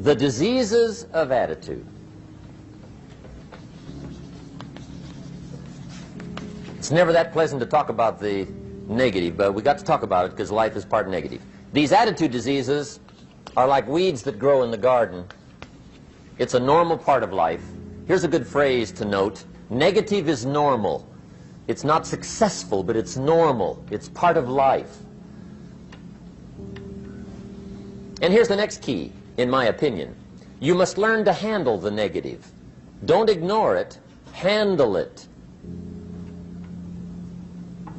The diseases of attitude. It's never that pleasant to talk about the negative, but we got to talk about it because life is part negative. These attitude diseases are like weeds that grow in the garden. It's a normal part of life. Here's a good phrase to note. Negative is normal. It's not successful, but it's normal. It's part of life. And here's the next key, in my opinion. You must learn to handle the negative. Don't ignore it. Handle it.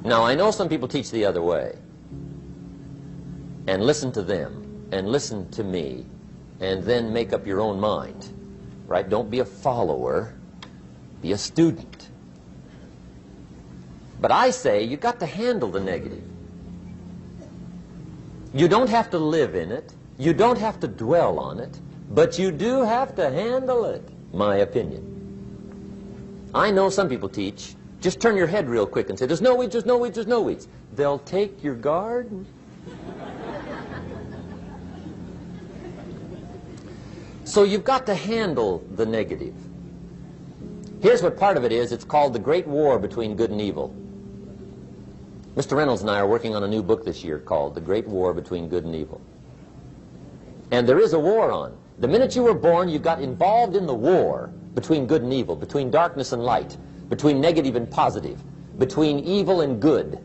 Now, I know some people teach the other way. And listen to them, and listen to me, and then make up your own mind. Right? Don't be a follower. Be a student. But I say you've got to handle the negative. You don't have to live in it. You don't have to dwell on it. But you do have to handle it, my opinion. I know some people teach, just turn your head real quick and say, there's no weeds, there's no weeds, there's no weeds. They'll take your garden. So you've got to handle the negative. Here's what part of it is. It's called the Great War Between Good and Evil. Mr. Reynolds and I are working on a new book this year called The Great War Between Good and Evil. And there is a war on. The minute you were born, you got involved in the war between good and evil, between darkness and light, between negative and positive, between evil and good,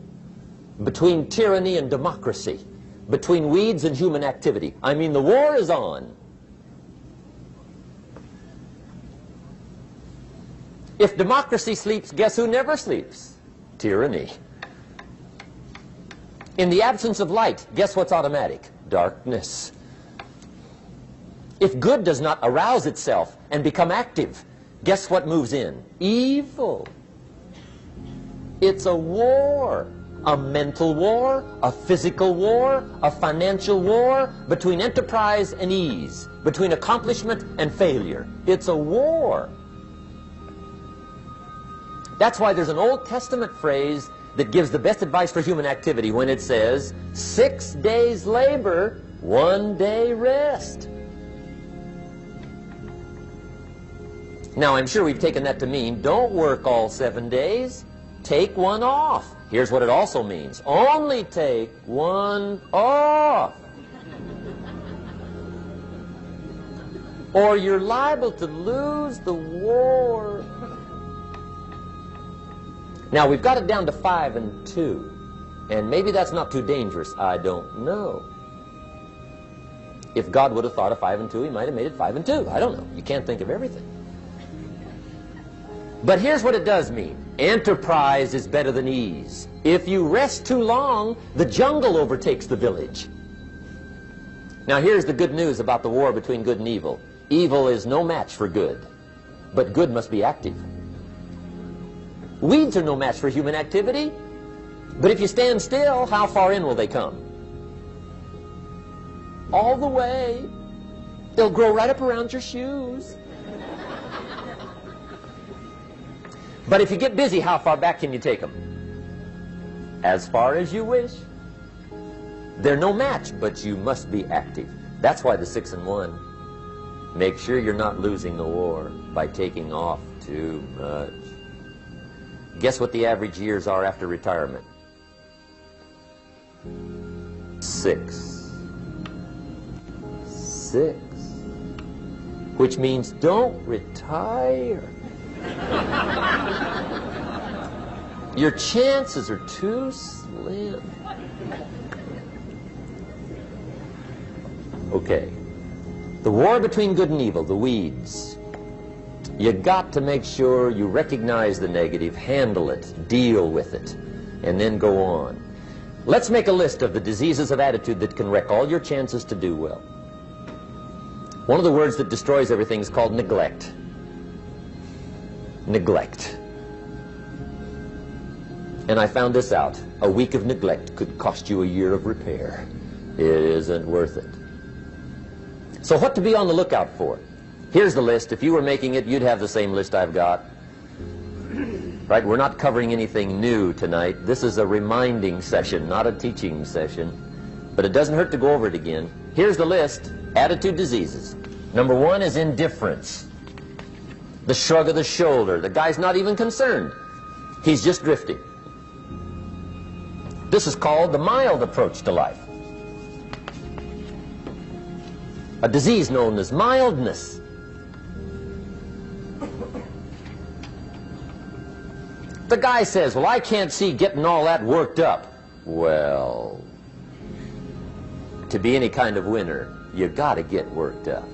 between tyranny and democracy, between weeds and human activity. I mean, the war is on. If democracy sleeps, guess who never sleeps? Tyranny. In the absence of light, guess what's automatic? Darkness. If good does not arouse itself and become active, guess what moves in? Evil. It's a war. A mental war, a physical war, a financial war, between enterprise and ease, between accomplishment and failure. It's a war. That's why there's an Old Testament phrase that gives the best advice for human activity when it says, 6 days labor, 1 day rest. Now, I'm sure we've taken that to mean, don't work all 7 days, take one off. Here's what it also means, only take one off. Or you're liable to lose the war. Now, we've got it down to 5 and 2, and maybe that's not too dangerous, I don't know. If God would have thought of 5 and 2, he might have made it 5 and 2, I don't know. You can't think of everything. But here's what it does mean. Enterprise is better than ease. If you rest too long, the jungle overtakes the village. Now here's the good news about the war between good and evil. Evil is no match for good, but good must be active. Weeds are no match for human activity, but if you stand still, how far in will they come? All the way. They'll grow right up around your shoes. But if you get busy, how far back can you take them? As far as you wish. They're no match, but you must be active. That's why the 6 and 1. Make sure you're not losing the war by taking off too much. Guess what the average years are after retirement? 6. 6. Which means don't retire. Your chances are too slim. Okay. The war between good and evil, the weeds. You got to make sure you recognize the negative, handle it, deal with it, and then go on. Let's make a list of the diseases of attitude that can wreck all your chances to do well. One of the words that destroys everything is called neglect. Neglect. And I found this out. A week of neglect could cost you a year of repair. It isn't worth it. So what to be on the lookout for? Here's the list. If you were making it, you'd have the same list I've got. Right? We're not covering anything new tonight. This is a reminding session, not a teaching session. But it doesn't hurt to go over it again. Here's the list. Attitude diseases. Number one is indifference. The shrug of the shoulder. The guy's not even concerned. He's just drifting. This is called the mild approach to life. A disease known as mildness. The guy says, well, I can't see getting all that worked up. Well, to be any kind of winner, you gotta get worked up.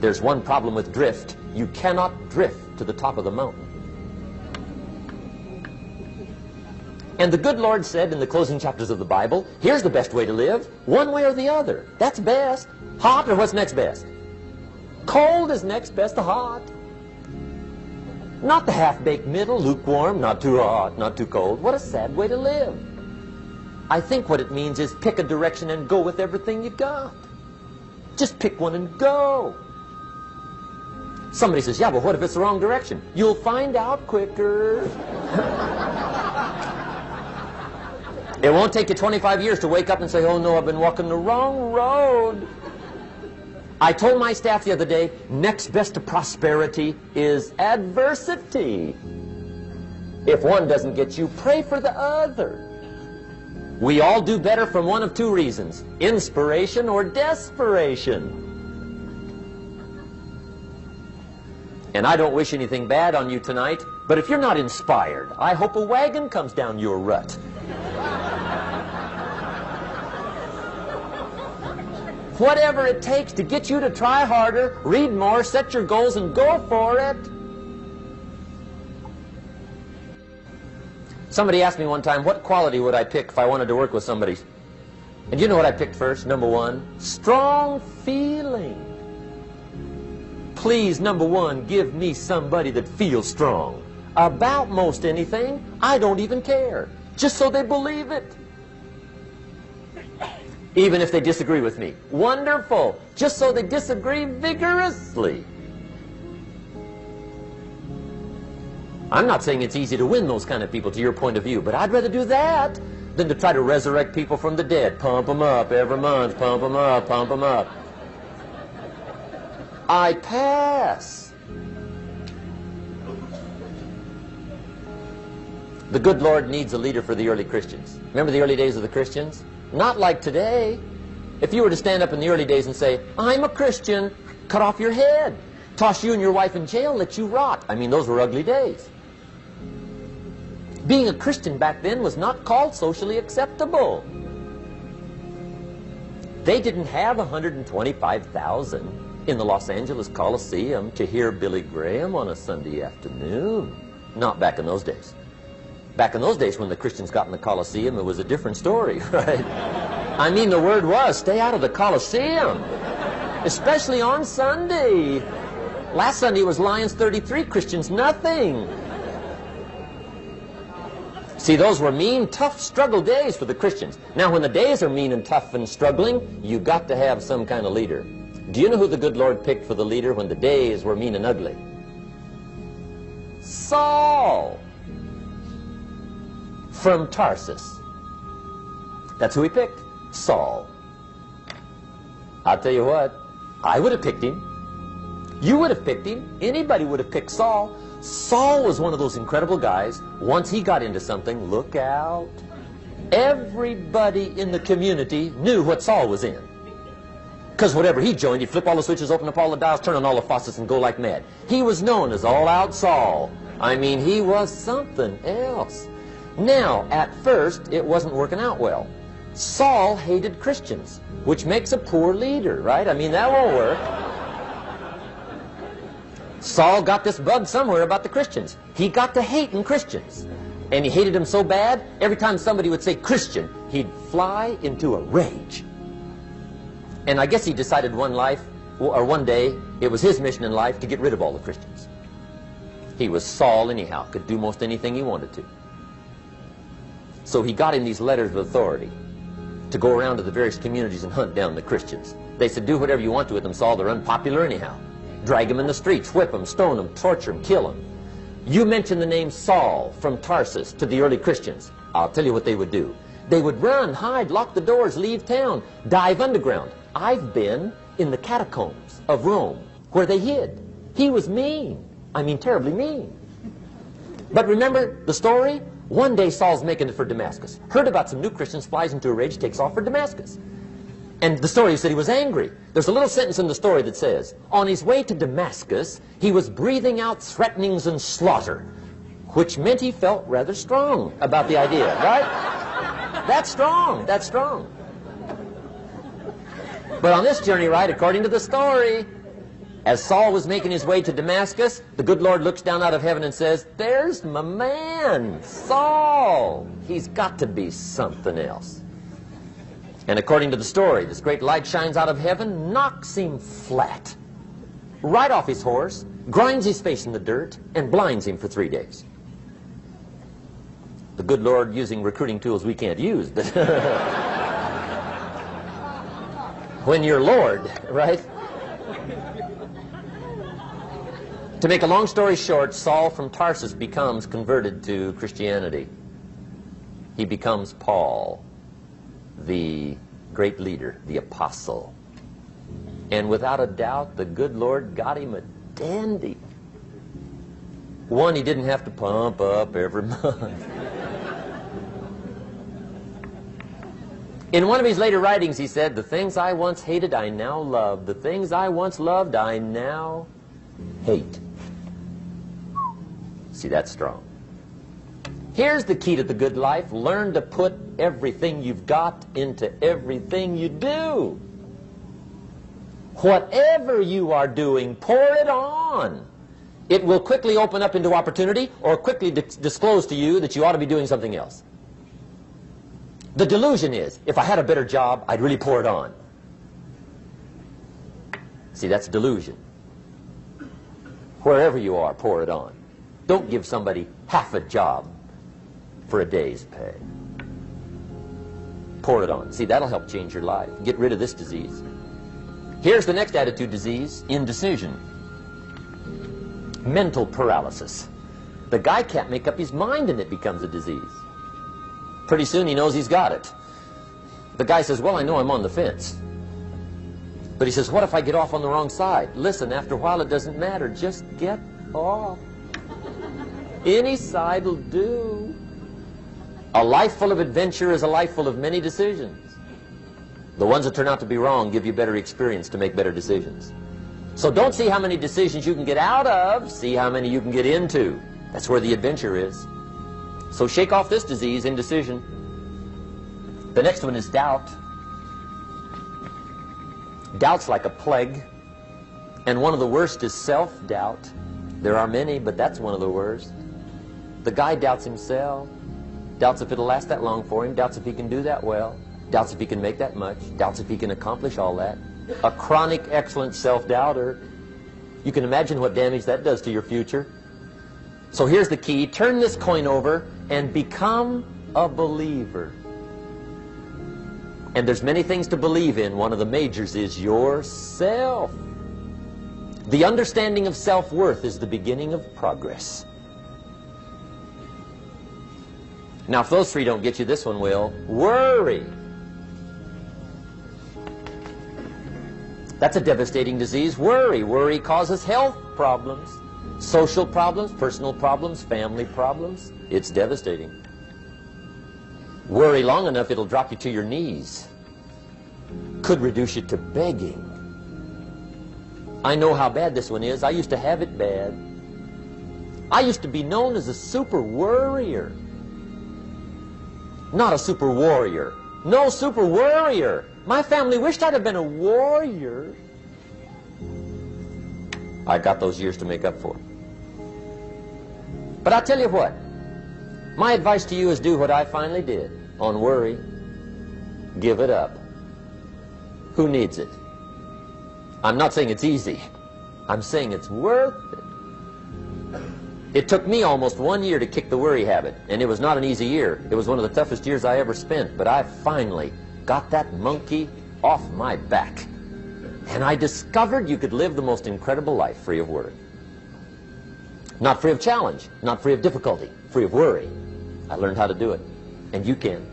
There's one problem with drift. You cannot drift to the top of the mountain. And the good Lord said in the closing chapters of the Bible, here's the best way to live, one way or the other. That's best. Hot or what's next best? Cold is next best to hot. Not the half-baked middle, lukewarm, not too hot, not too cold. What a sad way to live. I think what it means is pick a direction and go with everything you got. Just pick one and go. Somebody says, yeah, but what if it's the wrong direction? You'll find out quicker. It won't take you 25 years to wake up and say, oh no, I've been walking the wrong road. I told my staff the other day, next best to prosperity is adversity. If one doesn't get you, pray for the other. We all do better from one of two reasons, inspiration or desperation. And I don't wish anything bad on you tonight, but if you're not inspired, I hope a wagon comes down your rut. Whatever it takes to get you to try harder, read more, set your goals, and go for it. Somebody asked me one time, what quality would I pick if I wanted to work with somebody? And you know what I picked first? Number one, strong feeling. Please, number one, give me somebody that feels strong. About most anything, I don't even care. Just so they believe it. Even if they disagree with me. Wonderful. Just so they disagree vigorously. I'm not saying it's easy to win those kind of people to your point of view, but I'd rather do that than to try to resurrect people from the dead. Pump them up every month. Pump them up, pump them up. I pass. The good Lord needs a leader for the early Christians. Remember the early days of the Christians? Not like today. If you were to stand up in the early days and say, I'm a Christian, cut off your head, toss you and your wife in jail, let you rot. I mean, those were ugly days. Being a Christian back then was not called socially acceptable. They didn't have 125,000 in the Los Angeles Coliseum to hear Billy Graham on a Sunday afternoon. Not back in those days. Back in those days when the Christians got in the Coliseum, it was a different story, right? I mean, the word was, stay out of the Coliseum, especially on Sunday. Last Sunday was Lions 33, Christians nothing. See, those were mean, tough struggle days for the Christians. Now, when the days are mean and tough and struggling, you got to have some kind of leader. Do you know who the good Lord picked for the leader when the days were mean and ugly? Saul from Tarsus. That's who he picked, Saul. I'll tell you what, I would have picked him. You would have picked him. Anybody would have picked Saul. Saul was one of those incredible guys. Once he got into something, look out. Everybody in the community knew what Saul was in. Because whatever he joined, he'd flip all the switches, open up all the dials, turn on all the faucets, and go like mad. He was known as All-Out Saul. I mean, he was something else. Now, at first, it wasn't working out well. Saul hated Christians, which makes a poor leader, right? I mean, that won't work. Saul got this bug somewhere about the Christians. He got to hating Christians. And he hated them so bad, every time somebody would say Christian, he'd fly into a rage. And I guess he decided one day, it was his mission in life to get rid of all the Christians. He was Saul anyhow, could do most anything he wanted to. So he got in these letters of authority to go around to the various communities and hunt down the Christians. They said, do whatever you want to with them, Saul, they're unpopular anyhow. Drag them in the streets, whip them, stone them, torture them, kill them. You mention the name Saul from Tarsus to the early Christians, I'll tell you what they would do. They would run, hide, lock the doors, leave town, dive underground. I've been in the catacombs of Rome where they hid. He was mean. I mean, terribly mean. But remember the story? One day Saul's making it for Damascus. Heard about some new Christians, flies into a rage, takes off for Damascus. And the story said he was angry. There's a little sentence in the story that says, on his way to Damascus, he was breathing out threatenings and slaughter, which meant he felt rather strong about the idea, right? That's strong. That's strong. But on this journey, right, according to the story, as Saul was making his way to Damascus, the good Lord looks down out of heaven and says, there's my man, Saul. He's got to be something else. And according to the story, this great light shines out of heaven, knocks him flat, right off his horse, grinds his face in the dirt, and blinds him for 3 days. The good Lord using recruiting tools we can't use, but when you're Lord, right? To make a long story short, Saul from Tarsus becomes converted to Christianity. He becomes Paul, the great leader, the apostle. And without a doubt, the good Lord got him a dandy. One he didn't have to pump up every month. In one of his later writings, he said, the things I once hated, I now love. The things I once loved, I now hate. See, that's strong. Here's the key to the good life. Learn to put everything you've got into everything you do. Whatever you are doing, pour it on. It will quickly open up into opportunity or quickly disclose to you that you ought to be doing something else. The delusion is, if I had a better job, I'd really pour it on. See, that's delusion. Wherever you are, pour it on. Don't give somebody half a job for a day's pay. Pour it on. See, that'll help change your life. Get rid of this disease. Here's the next attitude disease, indecision. Mental paralysis. The guy can't make up his mind and it becomes a disease. Pretty soon he knows he's got it. The guy says, well, I know I'm on the fence. But he says, what if I get off on the wrong side? Listen, after a while it doesn't matter. Just get off. Any side will do. A life full of adventure is a life full of many decisions. The ones that turn out to be wrong give you better experience to make better decisions. So don't see how many decisions you can get out of, see how many you can get into. That's where the adventure is. So shake off this disease, indecision. The next one is doubt. Doubt's like a plague. And one of the worst is self-doubt. There are many, but that's one of the worst. The guy doubts himself. Doubts if it'll last that long for him. Doubts if he can do that well. Doubts if he can make that much. Doubts if he can accomplish all that. A chronic, excellent self-doubter. You can imagine what damage that does to your future. So here's the key. Turn this coin over and become a believer. And there's many things to believe in. One of the majors is yourself. The understanding of self-worth is the beginning of progress. Now, if those three don't get you, this one will. Worry. That's a devastating disease. Worry. Worry causes health problems, social problems, personal problems, family problems. It's devastating. Worry long enough, it'll drop you to your knees. Could reduce you to begging. I know how bad this one is. I used to have it bad. I used to be known as a super worrier. Not a super warrior. No, super worrier. My family wished I'd have been a warrior. I got those years to make up for. But I'll tell you what. My advice to you is do what I finally did on worry. Give it up. Who needs it? I'm not saying it's easy. I'm saying it's worth it. It took me almost 1 year to kick the worry habit, and it was not an easy year. It was one of the toughest years I ever spent, but I finally got that monkey off my back. And I discovered you could live the most incredible life free of worry. Not free of challenge, not free of difficulty, free of worry. I learned how to do it, and you can.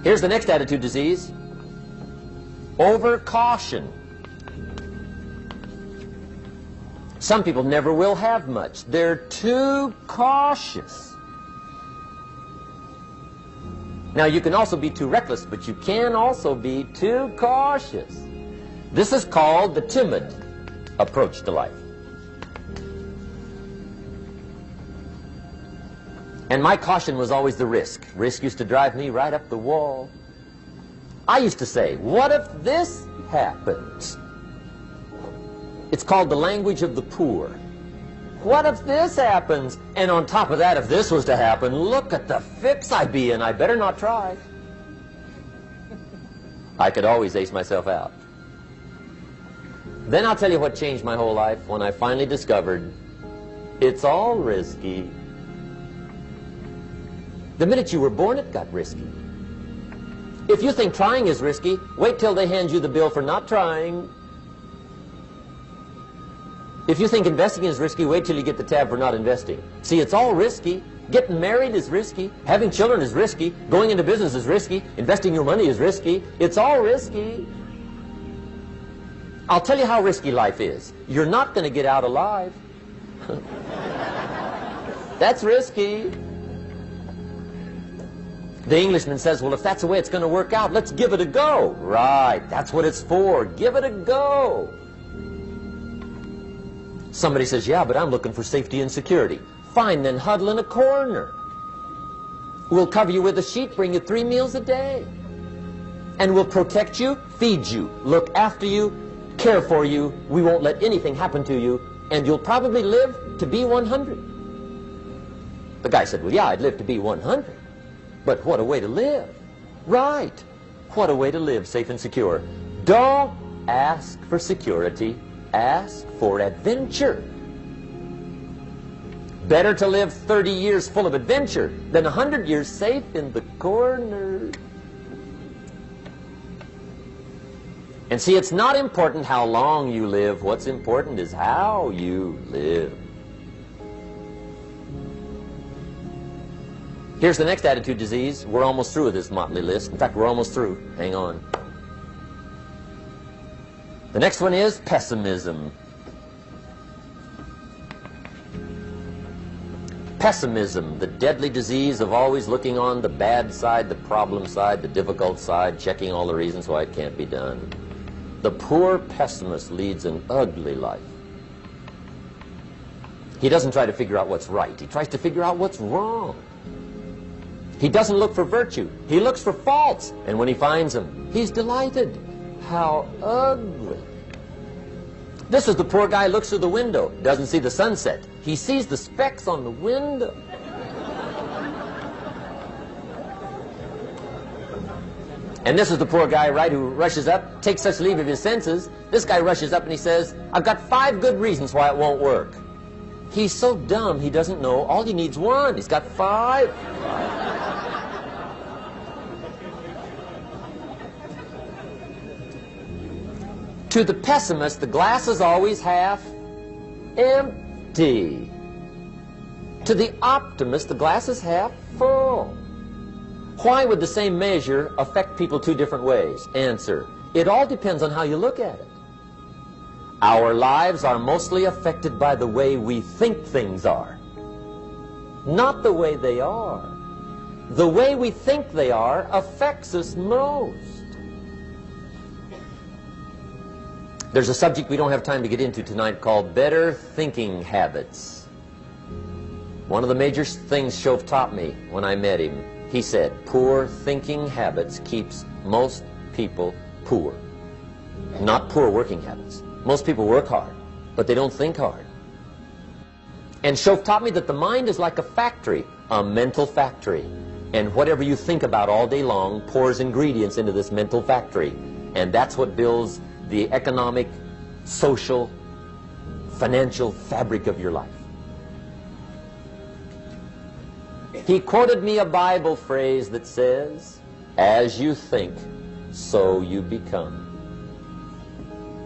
Here's the next attitude disease. Over caution. Some people never will have much. They're too cautious. Now, you can also be too reckless, but you can also be too cautious. This is called the timid approach to life. And my caution was always the risk. Risk used to drive me right up the wall. I used to say, what if this happens? It's called the language of the poor. What if this happens? And on top of that, if this was to happen, look at the fix I'd be in. I better not try. I could always ace myself out. Then I'll tell you what changed my whole life when I finally discovered it's all risky. The minute you were born, it got risky. If you think trying is risky, wait till they hand you the bill for not trying. If you think investing is risky, wait till you get the tab for not investing. See, it's all risky. Getting married is risky. Having children is risky. Going into business is risky. Investing your money is risky. It's all risky. I'll tell you how risky life is. You're not going to get out alive. That's risky. The Englishman says, well, if that's the way it's going to work out, let's give it a go. Right, that's what it's for. Give it a go. Somebody says, yeah, but I'm looking for safety and security. Fine, then huddle in a corner. We'll cover you with a sheet, bring you 3 meals a day. And we'll protect you, feed you, look after you, care for you. We won't let anything happen to you, and you'll probably live to be 100. The guy said, well, yeah, I'd live to be 100. But what a way to live. Right. What a way to live, safe and secure. Don't ask for security. Ask for adventure. Better to live 30 years full of adventure than 100 years safe in the corner. And see, it's not important how long you live. What's important is how you live. Here's the next attitude disease. We're almost through with this motley list. In fact, we're almost through. Hang on. The next one is pessimism. Pessimism, the deadly disease of always looking on the bad side, the problem side, the difficult side, checking all the reasons why it can't be done. The poor pessimist leads an ugly life. He doesn't try to figure out what's right. He tries to figure out what's wrong. He doesn't look for virtue. He looks for faults. And when he finds them, he's delighted. How ugly. This is the poor guy who looks through the window, doesn't see the sunset. He sees the specks on the window. And this is the poor guy, right, who rushes up, takes such leave of his senses. This guy rushes up and he says, I've got 5 good reasons why it won't work. He's so dumb he doesn't know all he needs 1. He's got 5. To the pessimist, the glass is always half empty. To the optimist, the glass is half full. Why would the same measure affect people 2 different ways? Answer, it all depends on how you look at it. Our lives are mostly affected by the way we think things are, not the way they are. The way we think they are affects us most. There's a subject we don't have time to get into tonight called better thinking habits. One of the major things Shoaff taught me when I met him, he said, poor thinking habits keeps most people poor. Not poor working habits. Most people work hard, but they don't think hard. And Shoaff taught me that the mind is like a factory, a mental factory. And whatever you think about all day long pours ingredients into this mental factory. And that's what builds the economic, social, financial fabric of your life. He quoted me a Bible phrase that says, as you think, so you become.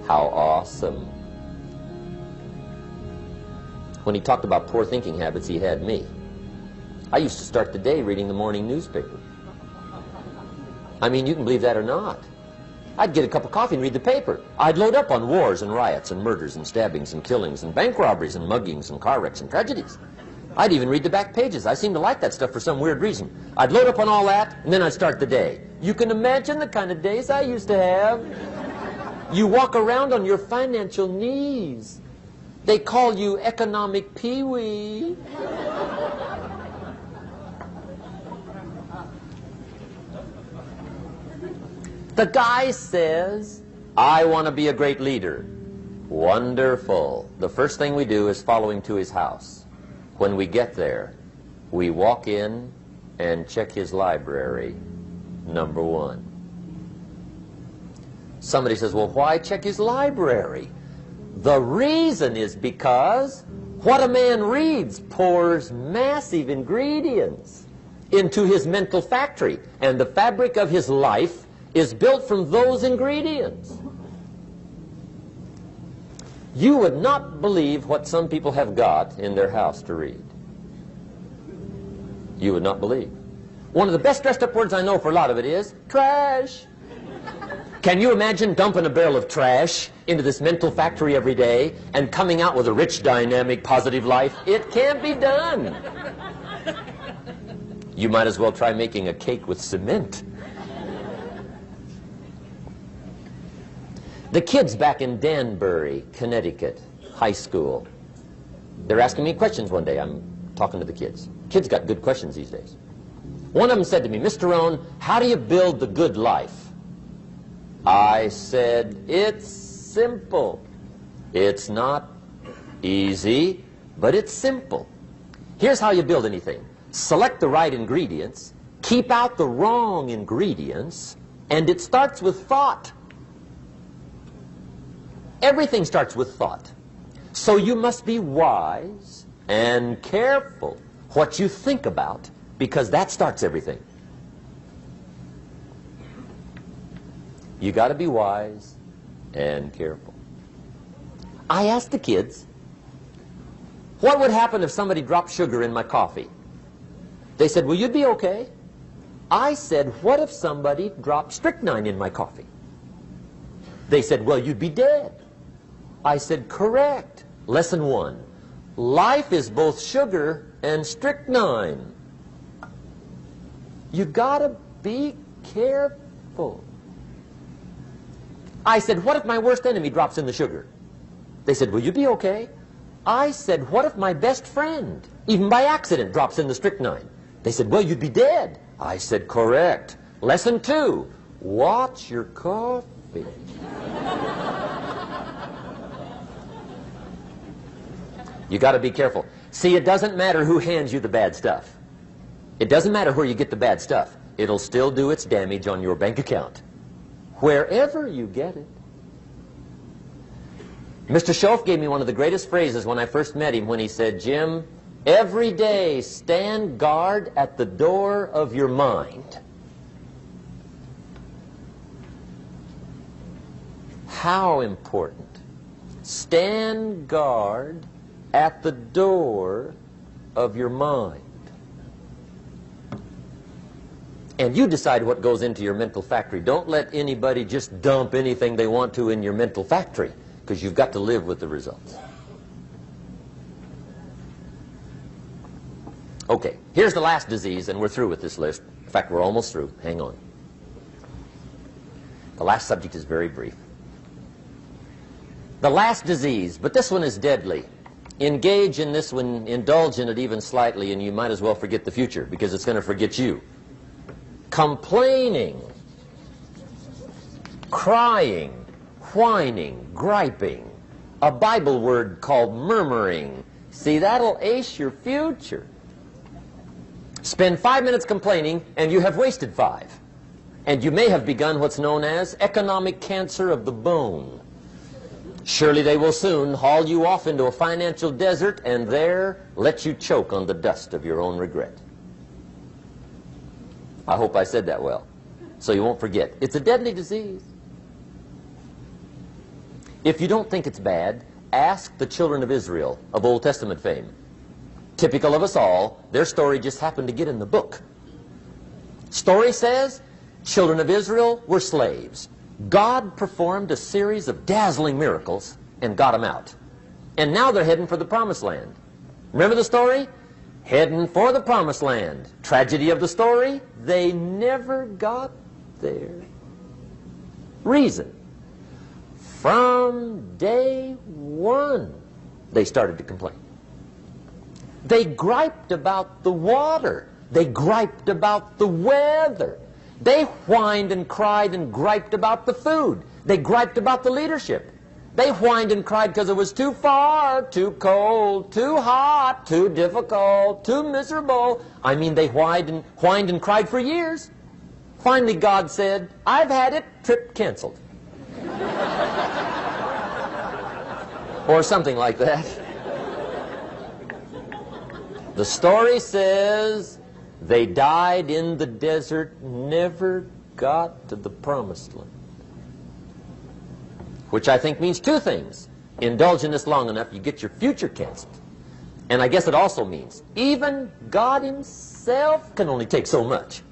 How awesome. When he talked about poor thinking habits, he had me. I used to start the day reading the morning newspaper. I mean, you can believe that or not. I'd get a cup of coffee and read the paper. I'd load up on wars and riots and murders and stabbings and killings and bank robberies and muggings and car wrecks and tragedies. I'd even read the back pages. I seem to like that stuff for some weird reason. I'd load up on all that, and then I'd start the day. You can imagine the kind of days I used to have. You walk around on your financial knees. They call you economic peewee. The guy says, I want to be a great leader. Wonderful. The first thing we do is follow him to his house. When we get there, we walk in and check his library, number one. Somebody says, well, why check his library? The reason is because what a man reads pours massive ingredients into his mental factory, and the fabric of his life is built from those ingredients. You would not believe what some people have got in their house to read. You would not believe. One of the best dressed up words I know for a lot of it is trash. Can you imagine dumping a barrel of trash into this mental factory every day and coming out with a rich, dynamic, positive life? It can't be done. You might as well try making a cake with cement. The kids back in Danbury, Connecticut, high school, they're asking me questions one day. I'm talking to the kids. Kids got good questions these days. One of them said to me, Mr. Rohn, how do you build the good life? I said, it's simple. It's not easy, but it's simple. Here's how you build anything. Select the right ingredients, keep out the wrong ingredients, and it starts with thought. Everything starts with thought. So you must be wise and careful what you think about, because that starts everything. You got to be wise and careful. I asked the kids, what would happen if somebody dropped sugar in my coffee? They said, well, you'd be okay. I said, what if somebody dropped strychnine in my coffee? They said, well, you'd be dead. I said, correct. Lesson 1. Life is both sugar and strychnine. You gotta be careful. I said, what if my worst enemy drops in the sugar? They said, will you be okay? I said, what if my best friend, even by accident, drops in the strychnine? They said, well, you'd be dead. I said, correct. Lesson 2. Watch your coffee. You got to be careful. See, it doesn't matter who hands you the bad stuff. It doesn't matter where you get the bad stuff. It'll still do its damage on your bank account, wherever you get it. Mr. Schoaf gave me one of the greatest phrases when I first met him, when he said, Jim, every day stand guard at the door of your mind. How important. Stand guard at the door of your mind. And you decide what goes into your mental factory. Don't let anybody just dump anything they want to in your mental factory, because you've got to live with the results. Okay, here's the last disease, and we're through with this list. In fact, we're almost through. Hang on. The last subject is very brief. The last disease, but this one is deadly. Engage in this one, indulge in it even slightly, and you might as well forget the future, because it's going to forget you. Complaining, crying, whining, griping, a Bible word called murmuring. See, that'll ace your future. Spend 5 minutes complaining, and you have wasted 5. And you may have begun what's known as economic cancer of the bone. Surely they will soon haul you off into a financial desert and there let you choke on the dust of your own regret. I hope I said that well, so you won't forget. It's a deadly disease. If you don't think it's bad, ask the children of Israel of Old Testament fame. Typical of us all, their story just happened to get in the book. Story says, children of Israel were slaves. God performed a series of dazzling miracles and got them out. And now they're heading for the promised land. Remember the story? Heading for the promised land. Tragedy of the story, they never got there. Reason. From day one, they started to complain. They griped about the water. They griped about the weather. They whined and cried and griped about the food. They griped about the leadership. They whined and cried because it was too far, too cold, too hot, too difficult, too miserable. I mean, they whined and cried for years. Finally, God said, "I've had it, trip canceled." Or something like that. The story says they died in the desert, never got to the promised land. Which I think means two things. Indulge in this long enough, you get your future canceled. And I guess it also means even God himself can only take so much.